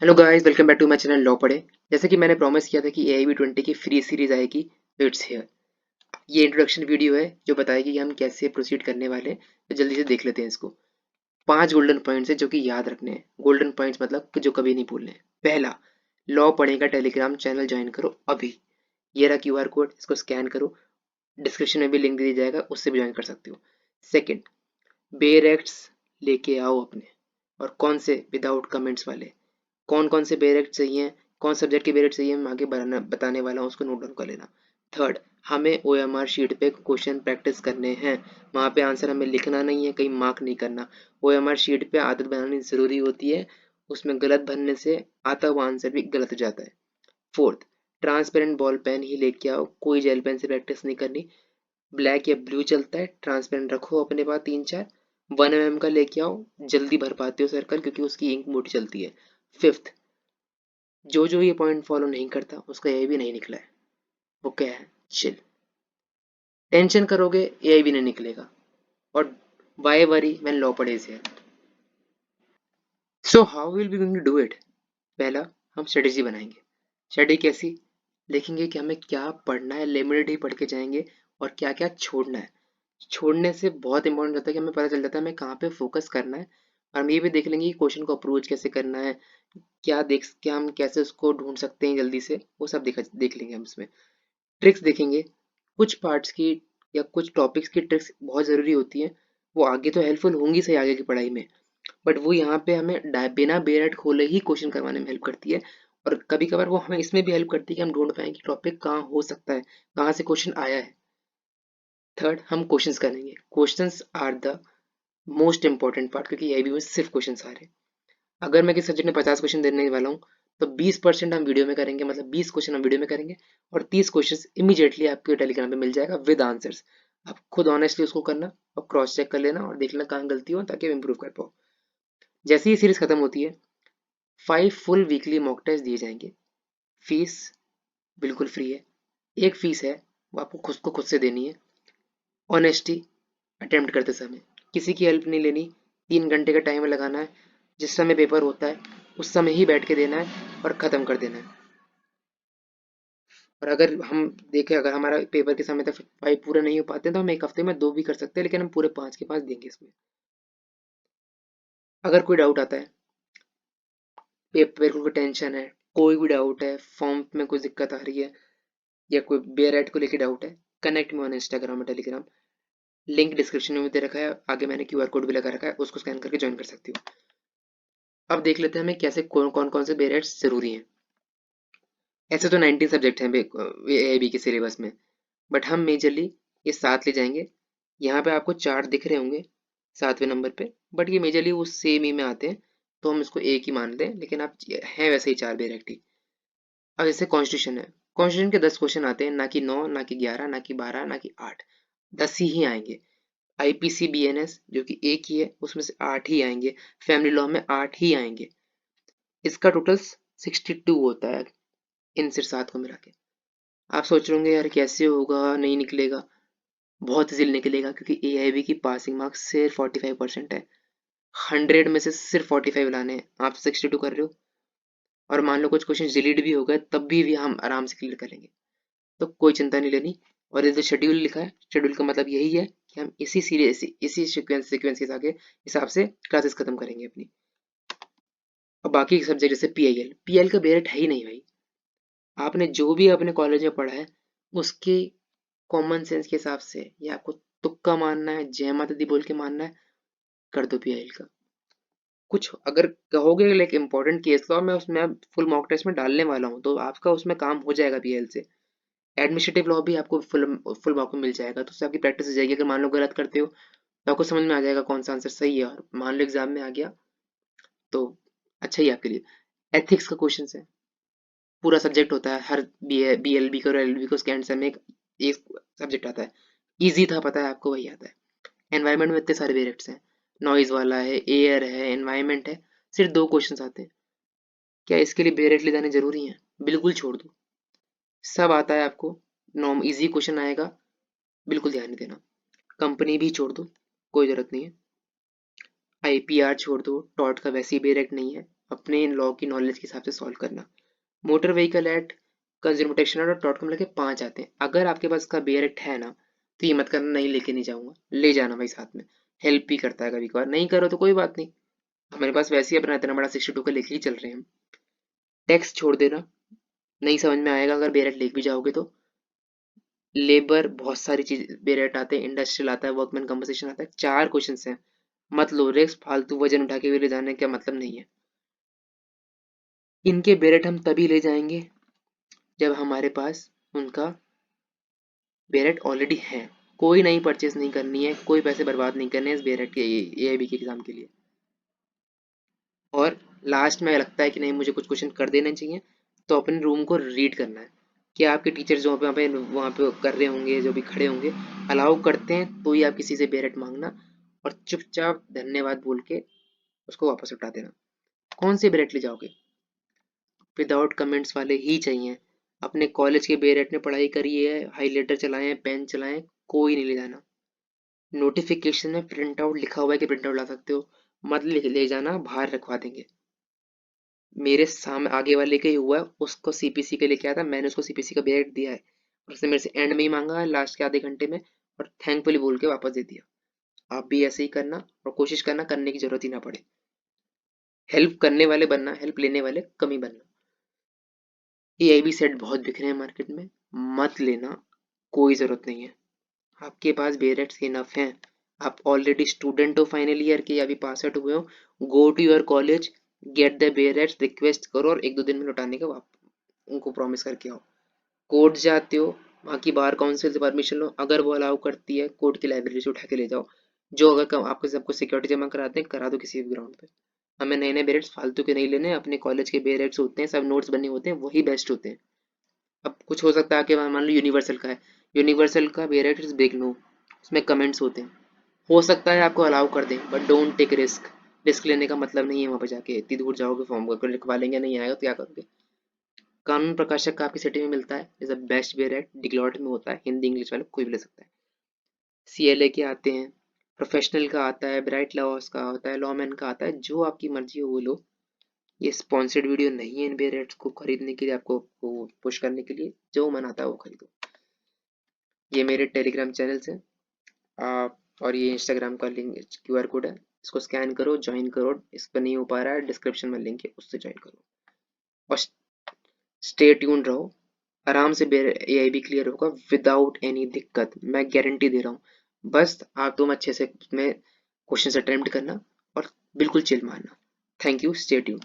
Hello guys, welcome back to my channel law पढ़े। जैसे कि मैंने प्रॉमिस किया था कि AIB 20 की फ्री सीरीज आएगी, तो इट्स हियर। ये इंट्रोडक्शन वीडियो है जो बताएगी कि हम कैसे प्रोसीड करने वाले हैं। तो जल्दी से देख लेते हैं इसको। 5 गोल्डन पॉइंट्स है जो कि याद रखने हैं। गोल्डन पॉइंट्स मतलब कि जो कभी नहीं भूलने हैं। पहला, लॉ पढ़े का टेलीग्राम चैनल ज्वाइन करो अभी। ये रहा QR कोड, इसको स्कैन करो। डिस्क्रिप्शन में भी लिंक दे दिया जाएगा, उससे भी ज्वाइन कर सकते हो। सेकेंड, बेयर एक्ट्स लेके आओ अपने। और कौन से? विदाउट कमेंट्स वाले। कौन कौन से बेरेट चाहिए, कौन सब्जेक्ट के बेरेट चाहिए, मैं आगे बताने वाला हूँ, उसको नोट डाउन कर लेना। थर्ड, हमें OMR शीट पे क्वेश्चन प्रैक्टिस करने हैं। वहाँ पे आंसर हमें लिखना नहीं है, कहीं मार्क नहीं करना। OMR शीट पे आदत बनानी ज़रूरी होती है। उसमें गलत भरने से आता हुआ आंसर भी गलत हो जाता है। फोर्थ, ट्रांसपेरेंट बॉल पेन ही लेके आओ, कोई जेल पेन से प्रैक्टिस नहीं करनी। ब्लैक या ब्लू चलता है, ट्रांसपेरेंट रखो अपने पास 3-4। 1 mm का लेके आओ, जल्दी भर पाते हो सर्कल, क्योंकि उसकी इंक मोटी चलती है। फिफ्थ, जो ये पॉइंट फॉलो नहीं करता उसका ए भी नहीं निकला है। वो क्या है? चिल। टेंशन करोगे ए भी नहीं निकलेगा। और वाई वरी व्हेन लॉ पढ़े से। So how will be going to do it? पहला, हम स्ट्रेटेजी बनाएंगे। स्ट्रेटेजी कैसी? देखेंगे कि हमें क्या पढ़ना है, लिमिटेड ही पढ़ के जाएंगे। और क्या क्या छोड़ना है। छोड़ने से बहुत इंपॉर्टेंट होता है कि हमें पता चल जाता है हमें कहाँ पे फोकस करना है। और हम ये भी देख लेंगे कि क्वेश्चन को अप्रोच कैसे करना है। क्या हम कैसे उसको ढूंढ सकते हैं जल्दी से, वो सब देख लेंगे हम इसमें। ट्रिक्स देखेंगे। कुछ पार्ट्स की या कुछ टॉपिक्स की ट्रिक्स बहुत ज़रूरी होती हैं। वो आगे तो हेल्पफुल होंगी सही आगे की पढ़ाई में। बट वो यहाँ पे हमें बिना बेरट खोले ही क्वेश्चन करवाने में हेल्प करती है। और कभी कभार वो हमें इसमें भी हेल्प करती है कि हम ढूंढ पाएँ कि टॉपिक कहाँ हो सकता है, कहाँ से क्वेश्चन आया है। थर्ड, हम क्वेश्चंस करेंगे। Questions are the most important part, क्योंकि AIB में सिर्फ क्वेश्चंस आ रहे हैं। अगर मैं किसी सब्जेक्ट में 50 क्वेश्चन देने वाला हूँ, तो 20% हम वीडियो में करेंगे, मतलब 20 क्वेश्चन हम वीडियो में करेंगे। और 30 क्वेश्चन इमीडिएटली आपके टेलीग्राम पे मिल जाएगा विद आंसर्स। आप खुद ऑनेस्टली उसको करना और क्रॉस चेक कर लेना और देख लेना कहाँ गलती हो, ताकि आप इम्प्रूव कर पाओ। जैसे ही सीरीज खत्म होती है, 5 फुल वीकली मॉक टेस्ट दिए जाएंगे। फीस बिल्कुल फ्री है। एक फीस है, वो आपको खुद से देनी है। ऑनेस्टी, अटेम्प्ट करते समय किसी की हेल्प नहीं लेनी। 3 घंटे का टाइम लगाना है। जिस समय पेपर होता है उस समय ही बैठ के देना है और ख़त्म कर देना है। और अगर हम देखें, अगर हमारा पेपर के समय तक 5 पूरे नहीं हो पाते तो हम एक हफ्ते में 2 भी कर सकते हैं, लेकिन हम पूरे 5 के 5 देंगे इसमें। अगर कोई डाउट आता है, पेपर को टेंशन है, कोई भी डाउट है, फॉर्म में कोई दिक्कत आ रही है, या कोई बेयर एड को लेकर डाउट है, कनेक्ट में ऑन इंस्टाग्राम और टेलीग्राम। लिंक डिस्क्रिप्शन में भी दे रखा है, आगे मैंने QR कोड भी लगा रखा है, उसको स्कैन करके ज्वाइन कर सकती हो। अब देख लेते हैं हमें कैसे कौन से बेयर एड्स जरूरी हैं। ऐसे तो 19 सब्जेक्ट हैं AIB के सिलेबस में, बट हम मेजरली ये 7 ले जाएंगे। यहाँ पे आपको 4 दिख रहे होंगे 7वें नंबर पे, बट ये मेजरली वो सेम ही में आते हैं, तो हम इसको एक ही मान लें, लेकिन आप हैं वैसे ही 4 डायरेक्टली। अब जैसे कॉन्स्टिट्यूशन है, कॉन्स्टिट्यूशन के 10 क्वेश्चन आते हैं, ना कि 9, ना कि 11, ना कि 12, ना कि 8। 10 ही आएंगे। IPC BNS जो कि एक ही है, उसमें से 8 ही आएंगे। फैमिली लॉ में 8 ही आएंगे। इसका टोटल 62 होता है, इन सिर्फ 7 को मिला के। आप सोच रहे होंगे यार कैसे होगा, नहीं निकलेगा। बहुत इजीली निकलेगा, क्योंकि AIB की पासिंग मार्क्स सिर्फ 45% है। 100 में से सिर्फ 45 लाने हैं, आप 62 कर रहे हो। और मान लो कुछ क्वेश्चन डिलीट भी हो गए, तब भी हम आराम से क्लियर कर लेंगे। तो कोई चिंता नहीं लेनी। और ये जो शेड्यूल लिखा है, शेड्यूल का मतलब यही है कि हम इसी सीरीज इसी सीक्वेंस के आगे हिसाब से क्लासेस खत्म करेंगे अपनी। और बाकी सब्जेक्ट जैसे PIL का बेरेट है ही नहीं भाई। आपने जो भी अपने कॉलेज में पढ़ा है, उसके कॉमन सेंस के हिसाब से, या आपको तुक्का मानना है, जय माता दी बोल के मानना है, कर दो PIL का। कुछ अगर कहोगे लाइक इंपॉर्टेंट केस का, और मैं उसमें फुल मॉक टेस्ट में डालने वाला हूँ, तो आपका उसमें काम हो जाएगा PIL से। एडमिनिस्ट्रेटिव लॉ भी आपको फुल मॉक में मिल जाएगा, तो उससे आपकी प्रैक्टिस हो जाएगी। अगर मान लो गलत करते हो, तो आपको समझ में आ जाएगा कौन सा आंसर सही है, और मान लो एग्जाम में आ गया तो अच्छा ही आपके लिए। एथिक्स का क्वेश्चन है, पूरा सब्जेक्ट होता है, हर BLB को और LLB को, उसके एंड में एक सब्जेक्ट आता है। ईजी था, पता है आपको, वही आता है। एनवायरनमेंट में इतने सारे वेरिएट्स हैं, नॉइज वाला है, एयर है, एनवायरनमेंट है। सिर्फ 2 क्वेश्चन आते हैं। क्या इसके लिए वेरिएट ले जाने जरूरी है? बिल्कुल छोड़ दो, सब आता है आपको। नॉर्म इजी क्वेश्चन आएगा, बिल्कुल ध्यान नहीं देना। कंपनी भी छोड़ दो, कोई जरूरत नहीं है। IPR छोड़ दो, टॉट का वैसे ही बेरेट नहीं है। अपने लॉ की नॉलेज के हिसाब से सॉल्व करना। Motor vehicle act, consumer protection और डॉट कॉम लगे 5 आते हैं। अगर आपके पास का बेयर एक्ट है ना, तो ये मत करना नहीं लेके नहीं जाऊंगा, ले जाना भाई साथ में, हेल्प भी करता है कभी कभार। नहीं करो तो कोई बात नहीं, हमारे पास वैसे ही अपना इतना बड़ा 62 का लेके ही चल रहे हैं हम। टैक्स छोड़ देना, नहीं समझ में आएगा अगर बेयर एक्ट लेके भी जाओगे तो। लेबर बहुत सारी चीज बेयर एक्ट आते हैं, इंडस्ट्रियल आता है, वर्कमैन कंपनसेशन आता है, 4 क्वेश्चन हैं। मत लो रिस्क, फालतू वजन उठा के भी ले जाने का मतलब नहीं है। इनके बेरेट हम तभी ले जाएंगे जब हमारे पास उनका बेरेट ऑलरेडी है। कोई नई परचेज नहीं करनी है, कोई पैसे बर्बाद नहीं करने इस बेरेट के एआईबी के एग्जाम के लिए। और लास्ट में लगता है कि नहीं मुझे कुछ क्वेश्चन कर देना चाहिए, तो अपने रूम को रीड करना है कि आपके टीचर जो वहाँ पे कर रहे होंगे, जो भी खड़े होंगे, अलाउ करते हैं तो ही आप किसी से बेरेट मांगना, और चुपचाप धन्यवाद बोल के उसको वापस उठा देना। कौन से बेरेट ले जाओगे? विदाउट कमेंट्स वाले ही चाहिए। अपने कॉलेज के बेरेट में पढ़ाई करी है, हाईलाइटर चलाएं, पेन चलाएं, कोई नहीं ले जाना। नोटिफिकेशन में प्रिंट आउट लिखा हुआ है कि प्रिंट आउट ला सकते हो, मत ले जाना, बाहर रखवा देंगे। मेरे सामने आगे वाले का ही हुआ है, उसको सीपीसी के लेके आया था, मैंने उसको सीपीसी का बेरेट दिया है, और उसने मेरे से एंड में ही मांगा है लास्ट के आधे घंटे में, और थैंकफुली बोल के वापस दे दिया। आप भी ऐसे ही करना, और कोशिश करना करने की जरूरत ही ना पड़े। हेल्प करने वाले बनना, हेल्प लेने वाले कम ही बनना। एआईबी सेट बहुत बिक रहे हैं मार्केट में, मत लेना, कोई ज़रूरत नहीं है। आपके पास बेरेट्स इनफ हैं। आप ऑलरेडी स्टूडेंट हो फाइनल ईयर के, या अभी पास आउट हुए हो, go to your college, get the berets, request करो और 1-2 दिन में लौटाने का उनको प्रॉमिस करके आओ। कोर्ट जाते हो, वहाँ की बार काउंसिल से परमिशन लो, अगर वो अलाउ करती है कोर्ट की लाइब्रेरी से उठा के ले जाओ। जो अगर आपको सबको सिक्योरिटी जमा कराते हैं, करा दो किसी भी ग्राउंड पे। हमें नए नए बेरेट्स फालतू के नहीं लेने, अपने कॉलेज के बेरेट्स होते हैं, सब नोट्स बने होते हैं, वही बेस्ट होते हैं। अब कुछ हो सकता है कि मान लो यूनिवर्सल का है, यूनिवर्सल का बेरेट इज बिग नो, उसमें कमेंट्स होते हैं, हो सकता है आपको अलाउ कर दें, but don't take risk. Risk लेने का मतलब नहीं है वहाँ पे जाके इतनी दूर जाओगे, फॉर्म को लिखवा लेंगे, नहीं आएगा तो क्या करोगे। कानून प्रकाशक का आपकी सिटी में मिलता है, इज द बेस्ट बेरेट, डिग्लॉट में होता है, हिंदी इंग्लिश वाले कोई भी ले सकता है। सीएलए के आते हैं, प्रोफेशनल का आता है, ब्राइट लॉस का होता है, लॉमैन का आता है, जो आपकी मर्जी हो वो लो। ये स्पॉन्सर्ड वीडियो नहीं है इन बेरेट्स को खरीदने के लिए, आपको पुश करने के लिए, जो मन आता है वो खरीदो। ये मेरे टेलीग्राम चैनल से आप, और ये इंस्टाग्राम का लिंक क्यूआर कोड है, इसको स्कैन करो, ज्वाइन करो, इस पर नहीं हो पा रहा है डिस्क्रिप्शन में लिंक है, उससे ज्वाइन करो। और स्टे ट्यून रहो, आराम से एआईबी क्लियर होगा विदाउट एनी दिक्कत, मैं गारंटी दे रहा हूँ। बस आप तुम अच्छे से उसमें क्वेश्चन अटेम्प्ट करना और बिल्कुल चिल मारना। Thank you, stay tune.